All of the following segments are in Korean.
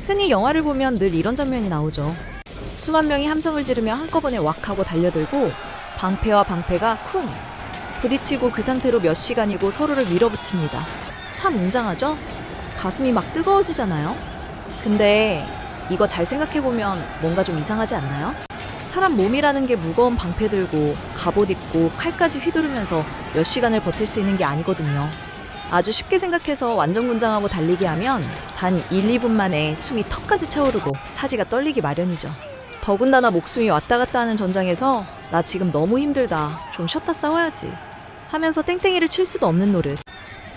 흔히 영화를 보면 늘 이런 장면이 나오죠. 수만 명이 함성을 지르며 한꺼번에 왁 하고 달려들고 방패와 방패가 쿵 부딪히고 그 상태로 몇 시간이고 서로를 밀어붙입니다. 참 웅장하죠? 가슴이 막 뜨거워지잖아요? 근데 이거 잘 생각해보면 뭔가 좀 이상하지 않나요? 사람 몸이라는 게 무거운 방패 들고 갑옷 입고 칼까지 휘두르면서 몇 시간을 버틸 수 있는 게 아니거든요. 아주 쉽게 생각해서 완전군장하고 달리기 하면 단 1, 2분 만에 숨이 턱까지 차오르고 사지가 떨리기 마련이죠. 더군다나 목숨이 왔다 갔다 하는 전장에서 나 지금 너무 힘들다, 좀 쉬었다 싸워야지 하면서 땡땡이를 칠 수도 없는 노릇.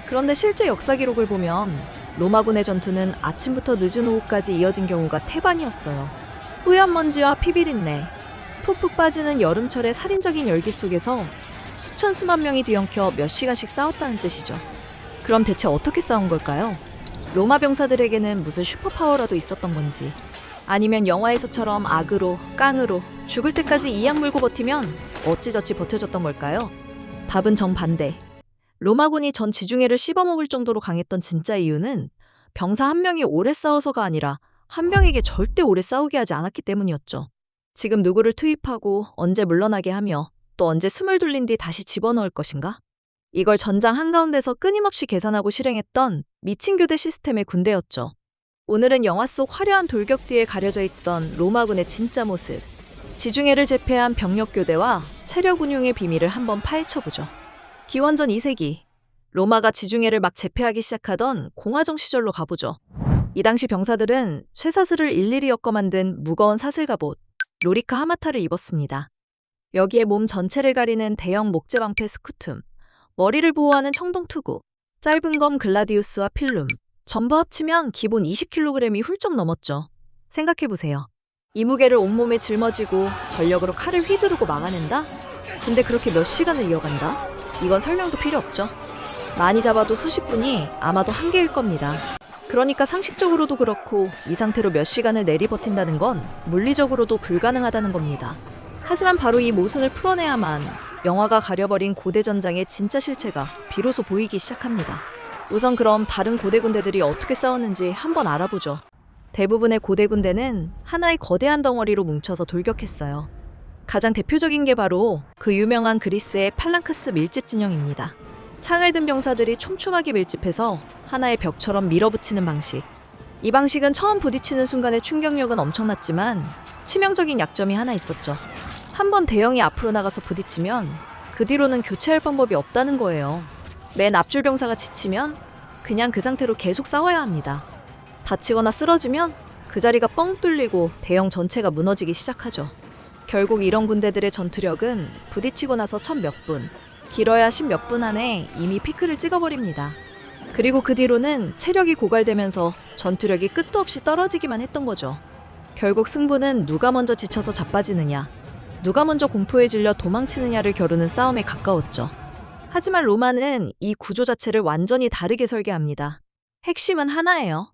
그런데 실제 역사 기록을 보면 로마군의 전투는 아침부터 늦은 오후까지 이어진 경우가 태반이었어요. 뿌연 먼지와 피비린내, 푹푹 빠지는 여름철의 살인적인 열기 속에서 수천 수만 명이 뒤엉켜 몇 시간씩 싸웠다는 뜻이죠. 그럼 대체 어떻게 싸운 걸까요? 로마 병사들에게는 무슨 슈퍼파워라도 있었던 건지, 아니면 영화에서처럼 악으로, 깡으로 죽을 때까지 이악 물고 버티면 어찌저찌 버텨졌던 걸까요? 답은 정반대. 로마군이 전 지중해를 씹어먹을 정도로 강했던 진짜 이유는 병사 한 명이 오래 싸워서가 아니라 한 명에게 절대 오래 싸우게 하지 않았기 때문이었죠. 지금 누구를 투입하고 언제 물러나게 하며 또 언제 숨을 돌린 뒤 다시 집어넣을 것인가? 이걸 전장 한가운데서 끊임없이 계산하고 실행했던 미친 교대 시스템의 군대였죠. 오늘은 영화 속 화려한 돌격 뒤에 가려져 있던 로마군의 진짜 모습, 지중해를 제패한 병력 교대와 체력 운용의 비밀을 한번 파헤쳐보죠. 기원전 2세기, 로마가 지중해를 막 제패하기 시작하던 공화정 시절로 가보죠. 이 당시 병사들은 쇠사슬을 일일이 엮어 만든 무거운 사슬갑옷, 로리카 하마타를 입었습니다. 여기에 몸 전체를 가리는 대형 목재방패 스쿠툼, 머리를 보호하는 청동투구, 짧은 검 글라디우스와 필름, 전부 합치면 기본 20kg이 훌쩍 넘었죠. 생각해보세요. 이 무게를 온몸에 짊어지고 전력으로 칼을 휘두르고 막아낸다? 근데 그렇게 몇 시간을 이어간다? 이건 설명도 필요 없죠. 많이 잡아도 수십 분이 아마도 한계일 겁니다. 그러니까 상식적으로도 그렇고 이 상태로 몇 시간을 내리버틴다는 건 물리적으로도 불가능하다는 겁니다. 하지만 바로 이 모순을 풀어내야만 영화가 가려버린 고대 전장의 진짜 실체가 비로소 보이기 시작합니다. 우선 그럼 다른 고대 군대들이 어떻게 싸웠는지 한번 알아보죠. 대부분의 고대 군대는 하나의 거대한 덩어리로 뭉쳐서 돌격했어요. 가장 대표적인 게 바로 그 유명한 그리스의 팔랑크스 밀집 진영입니다. 창을 든 병사들이 촘촘하게 밀집해서 하나의 벽처럼 밀어붙이는 방식. 이 방식은 처음 부딪히는 순간의 충격력은 엄청났지만 치명적인 약점이 하나 있었죠. 한번 대형이 앞으로 나가서 부딪히면 그 뒤로는 교체할 방법이 없다는 거예요. 맨 앞줄 병사가 지치면 그냥 그 상태로 계속 싸워야 합니다. 다치거나 쓰러지면 그 자리가 뻥 뚫리고 대형 전체가 무너지기 시작하죠. 결국 이런 군대들의 전투력은 부딪히고 나서 첫 몇 분, 길어야 10몇 분 안에 이미 피크를 찍어버립니다. 그리고 그 뒤로는 체력이 고갈되면서 전투력이 끝도 없이 떨어지기만 했던 거죠. 결국 승부는 누가 먼저 지쳐서 자빠지느냐, 누가 먼저 공포에 질려 도망치느냐를 겨루는 싸움에 가까웠죠. 하지만 로마는 이 구조 자체를 완전히 다르게 설계합니다. 핵심은 하나예요.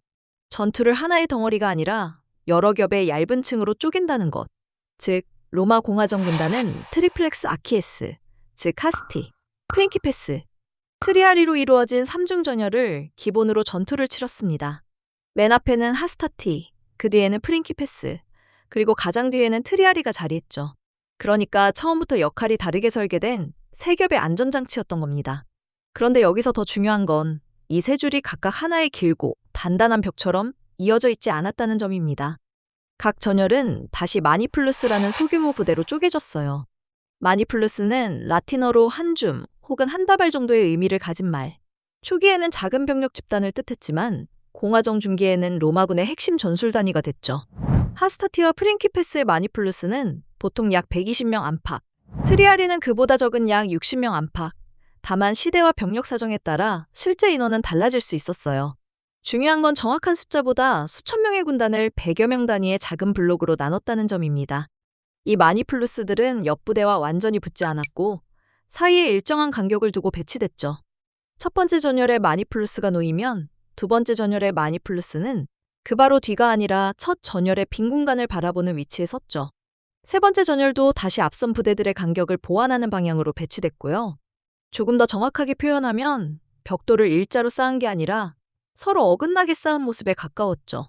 전투를 하나의 덩어리가 아니라 여러 겹의 얇은 층으로 쪼갠다는 것. 즉, 로마 공화정 군단은 트리플렉스 아키에스, 즉 카스티, 프린키페스, 트리아리로 이루어진 3중 전열을 기본으로 전투를 치렀습니다. 맨 앞에는 하스타티, 그 뒤에는 프린키페스, 그리고 가장 뒤에는 트리아리가 자리했죠. 그러니까 처음부터 역할이 다르게 설계된 세 겹의 안전장치였던 겁니다. 그런데 여기서 더 중요한 건 이 세 줄이 각각 하나의 길고 단단한 벽처럼 이어져 있지 않았다는 점입니다. 각 전열은 다시 마니플루스라는 소규모 부대로 쪼개졌어요. 마니플루스는 라틴어로 한 줌 혹은 한 다발 정도의 의미를 가진 말. 초기에는 작은 병력 집단을 뜻했지만 공화정 중기에는 로마군의 핵심 전술 단위가 됐죠. 하스타티와 프린키페스의 마니플루스는 보통 약 120명 안팎, 트리아리는 그보다 적은 약 60명 안팎. 다만 시대와 병력 사정에 따라 실제 인원은 달라질 수 있었어요. 중요한 건 정확한 숫자보다 수천 명의 군단을 100여 명 단위의 작은 블록으로 나눴다는 점입니다. 이 마니플루스들은 옆부대와 완전히 붙지 않았고 사이에 일정한 간격을 두고 배치됐죠. 첫 번째 전열에 마니플루스가 놓이면 두 번째 전열의 마니플루스는 그 바로 뒤가 아니라 첫 전열의 빈 공간을 바라보는 위치에 섰죠. 세 번째 전열도 다시 앞선 부대들의 간격을 보완하는 방향으로 배치됐고요. 조금 더 정확하게 표현하면 벽돌을 일자로 쌓은 게 아니라 서로 어긋나게 쌓은 모습에 가까웠죠.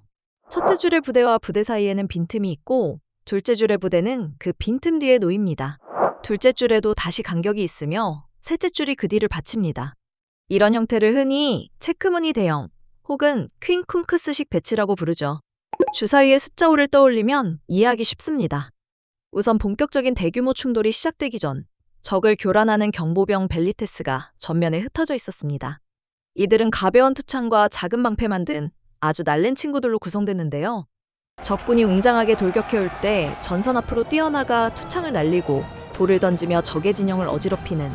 첫째 줄의 부대와 부대 사이에는 빈틈이 있고 둘째 줄의 부대는 그 빈틈 뒤에 놓입니다. 둘째 줄에도 다시 간격이 있으며 셋째 줄이 그 뒤를 받칩니다. 이런 형태를 흔히 체크무늬 대형 혹은 퀼쿵크스식 배치라고 부르죠. 주사위에 숫자 5를 떠올리면 이해하기 쉽습니다. 우선 본격적인 대규모 충돌이 시작되기 전 적을 교란하는 경보병 벨리테스가 전면에 흩어져 있었습니다. 이들은 가벼운 투창과 작은 방패만 든 아주 날랜 친구들로 구성됐는데요. 적군이 웅장하게 돌격해올 때 전선 앞으로 뛰어나가 투창을 날리고 돌을 던지며 적의 진영을 어지럽히는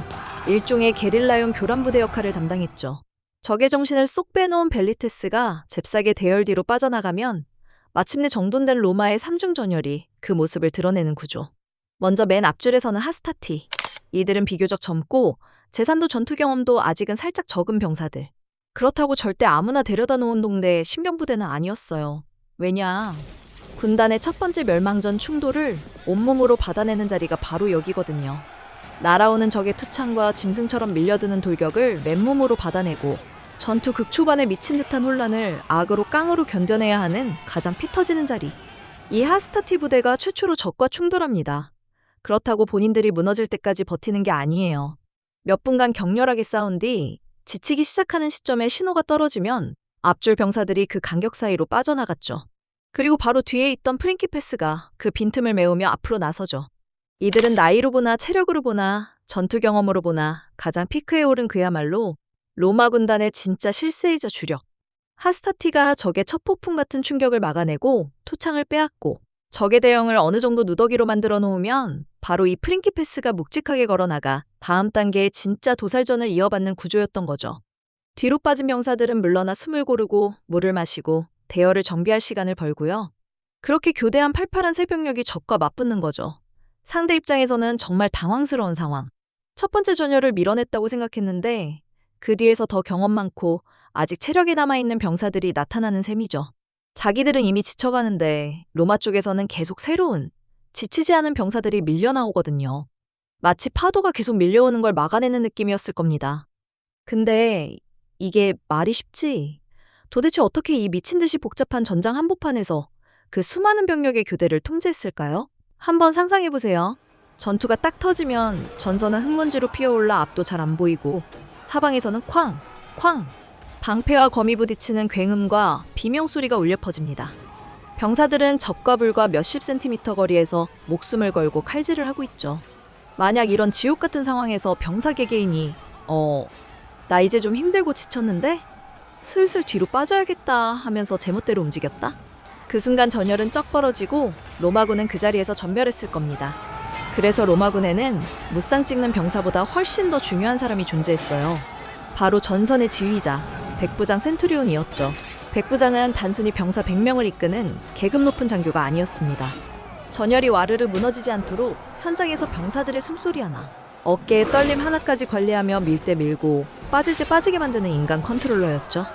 일종의 게릴라용 교란부대 역할을 담당했죠. 적의 정신을 쏙 빼놓은 벨리테스가 잽싸게 대열 뒤로 빠져나가면 마침내 정돈된 로마의 삼중전열이 그 모습을 드러내는 구조. 먼저 맨 앞줄에서는 하스타티. 이들은 비교적 젊고 재산도 전투 경험도 아직은 살짝 적은 병사들. 그렇다고 절대 아무나 데려다 놓은 동네 신병부대는 아니었어요. 왜냐? 군단의 첫 번째 멸망전 충돌을 온몸으로 받아내는 자리가 바로 여기거든요. 날아오는 적의 투창과 짐승처럼 밀려드는 돌격을 맨몸으로 받아내고 전투 극초반에 미친 듯한 혼란을 악으로 깡으로 견뎌내야 하는 가장 피 터지는 자리. 이 하스타티 부대가 최초로 적과 충돌합니다. 그렇다고 본인들이 무너질 때까지 버티는 게 아니에요. 몇 분간 격렬하게 싸운 뒤 지치기 시작하는 시점에 신호가 떨어지면 앞줄 병사들이 그 간격 사이로 빠져나갔죠. 그리고 바로 뒤에 있던 프린키페스가 그 빈틈을 메우며 앞으로 나서죠. 이들은 나이로 보나 체력으로 보나 전투 경험으로 보나 가장 피크에 오른 그야말로 로마 군단의 진짜 실세이자 주력. 하스타티가 적의 첫 폭풍 같은 충격을 막아내고 투창을 빼앗고 적의 대형을 어느 정도 누더기로 만들어 놓으면 바로 이 프린키페스가 묵직하게 걸어나가 다음 단계의 진짜 도살전을 이어받는 구조였던 거죠. 뒤로 빠진 병사들은 물러나 숨을 고르고 물을 마시고 대열을 정비할 시간을 벌고요. 그렇게 교대한 팔팔한 새병력이 적과 맞붙는 거죠. 상대 입장에서는 정말 당황스러운 상황. 첫 번째 전열을 밀어냈다고 생각했는데 그 뒤에서 더 경험 많고 아직 체력이 남아있는 병사들이 나타나는 셈이죠. 자기들은 이미 지쳐가는데 로마 쪽에서는 계속 새로운, 지치지 않은 병사들이 밀려나오거든요. 마치 파도가 계속 밀려오는 걸 막아내는 느낌이었을 겁니다. 근데 이게 말이 쉽지? 도대체 어떻게 이 미친 듯이 복잡한 전장 한복판에서 그 수많은 병력의 교대를 통제했을까요? 한번 상상해보세요. 전투가 딱 터지면 전선은 흙먼지로 피어올라 앞도 잘 안 보이고 사방에서는 쾅! 쾅! 방패와 검이 부딪히는 굉음과 비명소리가 울려 퍼집니다. 병사들은 적과 불과 몇십 센티미터 거리에서 목숨을 걸고 칼질을 하고 있죠. 만약 이런 지옥 같은 상황에서 병사 개개인이 나 이제 좀 힘들고 지쳤는데? 슬슬 뒤로 빠져야겠다 하면서 제멋대로 움직였다? 그 순간 전열은 쩍 벌어지고 로마군은 그 자리에서 전멸했을 겁니다. 그래서 로마군에는 무쌍 찍는 병사보다 훨씬 더 중요한 사람이 존재했어요. 바로 전선의 지휘자, 백부장 센투리온이었죠. 백부장은 단순히 병사 100명을 이끄는 계급 높은 장교가 아니었습니다. 전열이 와르르 무너지지 않도록 현장에서 병사들의 숨소리 하나, 어깨에 떨림 하나까지 관리하며 밀 때 밀고 빠질 때 빠지게 만드는 인간 컨트롤러였죠.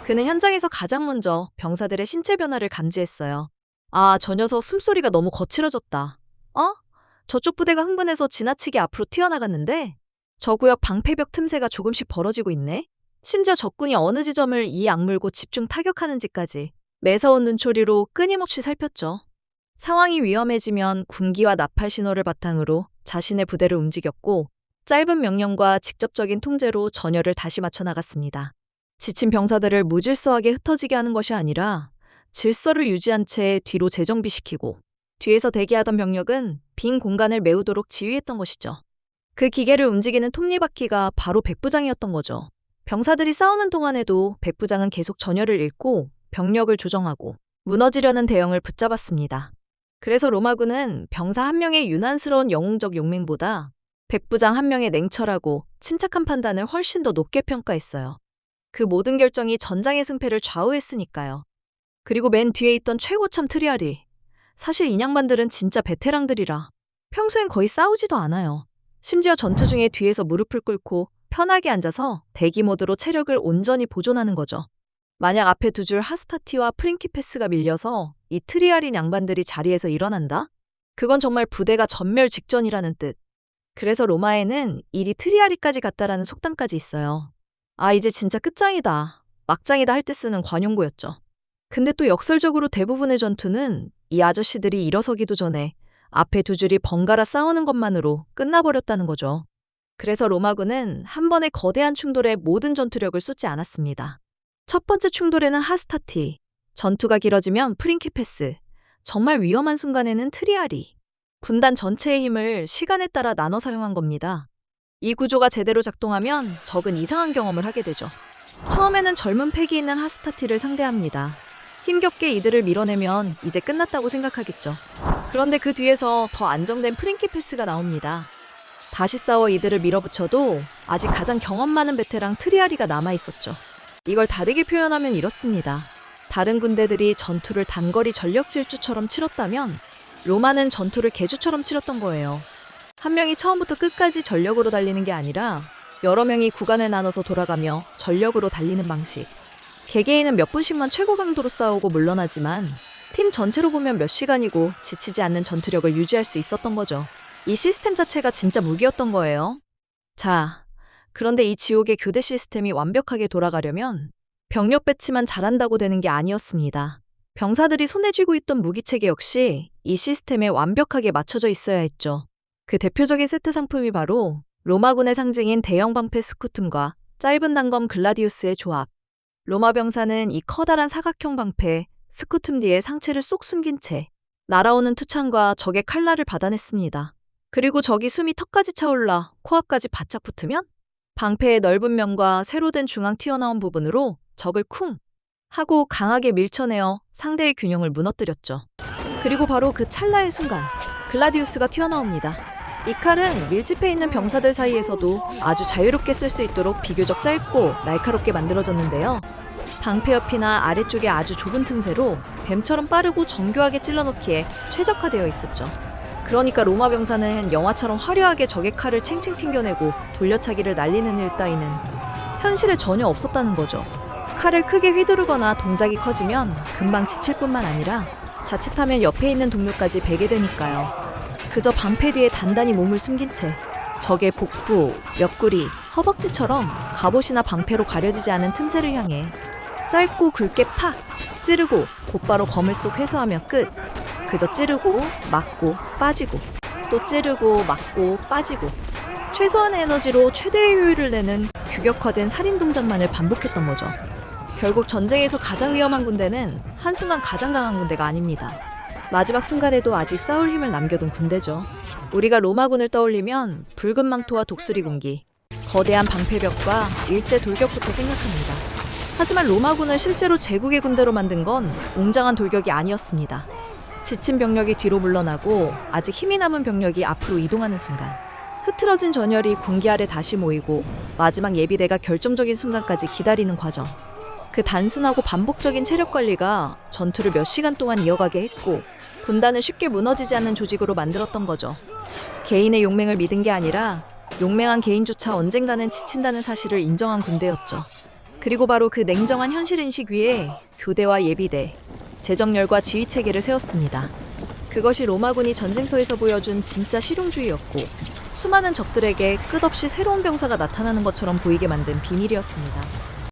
그는 현장에서 가장 먼저 병사들의 신체 변화를 감지했어요. 아, 저 녀석 숨소리가 너무 거칠어졌다. 저쪽 부대가 흥분해서 지나치게 앞으로 튀어나갔는데 저 구역 방패벽 틈새가 조금씩 벌어지고 있네. 심지어 적군이 어느 지점을 이 악물고 집중 타격하는지까지 매서운 눈초리로 끊임없이 살폈죠. 상황이 위험해지면 군기와 나팔 신호를 바탕으로 자신의 부대를 움직였고 짧은 명령과 직접적인 통제로 전열을 다시 맞춰 나갔습니다. 지친 병사들을 무질서하게 흩어지게 하는 것이 아니라 질서를 유지한 채 뒤로 재정비시키고 뒤에서 대기하던 병력은 빈 공간을 메우도록 지휘했던 것이죠. 그 기계를 움직이는 톱니바퀴가 바로 백부장이었던 거죠. 병사들이 싸우는 동안에도 백부장은 계속 전열을 잃고 병력을 조정하고 무너지려는 대형을 붙잡았습니다. 그래서 로마군은 병사 한 명의 유난스러운 영웅적 용맹보다 백부장 한 명의 냉철하고 침착한 판단을 훨씬 더 높게 평가했어요. 그 모든 결정이 전장의 승패를 좌우했으니까요. 그리고 맨 뒤에 있던 최고참 트리아리. 사실 이 양반들은 진짜 베테랑들이라 평소엔 거의 싸우지도 않아요. 심지어 전투 중에 뒤에서 무릎을 꿇고 편하게 앉아서 대기 모드로 체력을 온전히 보존하는 거죠. 만약 앞에 두 줄 하스타티와 프린키페스가 밀려서 이 트리아린 양반들이 자리에서 일어난다? 그건 정말 부대가 전멸 직전이라는 뜻. 그래서 로마에는 일이 트리아리까지 갔다라는 속담까지 있어요. 아, 이제 진짜 끝장이다, 막장이다 할 때 쓰는 관용구였죠. 근데 또 역설적으로 대부분의 전투는 이 아저씨들이 일어서기도 전에 앞에 두 줄이 번갈아 싸우는 것만으로 끝나버렸다는 거죠. 그래서 로마군은 한 번의 거대한 충돌에 모든 전투력을 쏟지 않았습니다. 첫 번째 충돌에는 하스타티, 전투가 길어지면 프린키페스, 정말 위험한 순간에는 트리아리, 군단 전체의 힘을 시간에 따라 나눠 사용한 겁니다. 이 구조가 제대로 작동하면 적은 이상한 경험을 하게 되죠. 처음에는 젊은 패기 있는 하스타티를 상대합니다. 힘겹게 이들을 밀어내면 이제 끝났다고 생각하겠죠. 그런데 그 뒤에서 더 안정된 프린키페스가 나옵니다. 다시 싸워 이들을 밀어붙여도 아직 가장 경험 많은 베테랑 트리아리가 남아있었죠. 이걸 다르게 표현하면 이렇습니다. 다른 군대들이 전투를 단거리 전력 질주처럼 치렀다면 로마는 전투를 계주처럼 치렀던 거예요. 한 명이 처음부터 끝까지 전력으로 달리는 게 아니라 여러 명이 구간을 나눠서 돌아가며 전력으로 달리는 방식. 개개인은 몇 분씩만 최고 강도로 싸우고 물러나지만 팀 전체로 보면 몇 시간이고 지치지 않는 전투력을 유지할 수 있었던 거죠. 이 시스템 자체가 진짜 무기였던 거예요. 자, 그런데 이 지옥의 교대 시스템이 완벽하게 돌아가려면 병력 배치만 잘한다고 되는 게 아니었습니다. 병사들이 손에 쥐고 있던 무기체계 역시 이 시스템에 완벽하게 맞춰져 있어야 했죠. 그 대표적인 세트 상품이 바로 로마군의 상징인 대형 방패 스쿠툼과 짧은 단검 글라디우스의 조합. 로마 병사는 이 커다란 사각형 방패 스쿠툼 뒤에 상체를 쏙 숨긴 채 날아오는 투창과 적의 칼날을 받아냈습니다. 그리고 적이 숨이 턱까지 차올라 코앞까지 바짝 붙으면 방패의 넓은 면과 세로 된 중앙 튀어나온 부분으로 적을 쿵 하고 강하게 밀쳐내어 상대의 균형을 무너뜨렸죠. 그리고 바로 그 찰나의 순간 글라디우스가 튀어나옵니다. 이 칼은 밀집해 있는 병사들 사이에서도 아주 자유롭게 쓸 수 있도록 비교적 짧고 날카롭게 만들어졌는데요. 방패 옆이나 아래쪽에 아주 좁은 틈새로 뱀처럼 빠르고 정교하게 찔러넣기에 최적화되어 있었죠. 그러니까 로마 병사는 영화처럼 화려하게 적의 칼을 챙챙 튕겨내고 돌려차기를 날리는 일 따위는 현실에 전혀 없었다는 거죠. 칼을 크게 휘두르거나 동작이 커지면 금방 지칠 뿐만 아니라 자칫하면 옆에 있는 동료까지 베게 되니까요. 그저 방패 뒤에 단단히 몸을 숨긴 채 적의 복부, 옆구리, 허벅지처럼 갑옷이나 방패로 가려지지 않은 틈새를 향해 짧고 굵게 팍 찌르고 곧바로 검을 쏙 회수하며 끝. 그저 찌르고 맞고 빠지고 또 찌르고 맞고 빠지고 최소한의 에너지로 최대의 효율을 내는 규격화된 살인 동작만을 반복했던 거죠. 결국 전쟁에서 가장 위험한 군대는 한순간 가장 강한 군대가 아닙니다. 마지막 순간에도 아직 싸울 힘을 남겨둔 군대죠. 우리가 로마군을 떠올리면 붉은 망토와 독수리 군기, 거대한 방패벽과 일제 돌격부터 생각합니다. 하지만 로마군을 실제로 제국의 군대로 만든 건 웅장한 돌격이 아니었습니다. 지친 병력이 뒤로 물러나고 아직 힘이 남은 병력이 앞으로 이동하는 순간 흐트러진 전열이 군기 아래 다시 모이고 마지막 예비대가 결정적인 순간까지 기다리는 과정. 그 단순하고 반복적인 체력 관리가 전투를 몇 시간 동안 이어가게 했고 군단을 쉽게 무너지지 않는 조직으로 만들었던 거죠. 개인의 용맹을 믿은 게 아니라 용맹한 개인조차 언젠가는 지친다는 사실을 인정한 군대였죠. 그리고 바로 그 냉정한 현실인식 위에 교대와 예비대, 재정렬과 지휘체계를 세웠습니다. 그것이 로마군이 전쟁터에서 보여준 진짜 실용주의였고 수많은 적들에게 끝없이 새로운 병사가 나타나는 것처럼 보이게 만든 비밀이었습니다.